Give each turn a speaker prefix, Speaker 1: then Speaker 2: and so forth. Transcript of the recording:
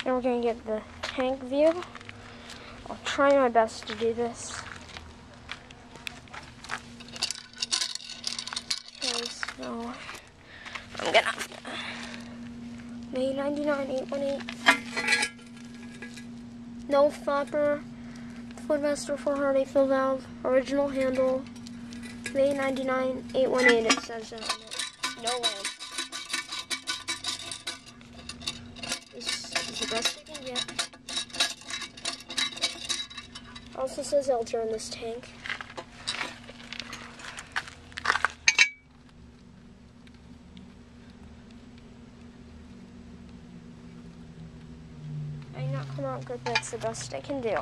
Speaker 1: Now we're going to get the tank view. I'll try my best to do this. Okay, so I'm gonna May 99 818. No flapper. Floodmaster 408 fill valve. Original handle. May 99 818. It says that on it. No lamp. This is the best I can get. Also says Eljer in this tank. May not come out good, but it's the best I can do.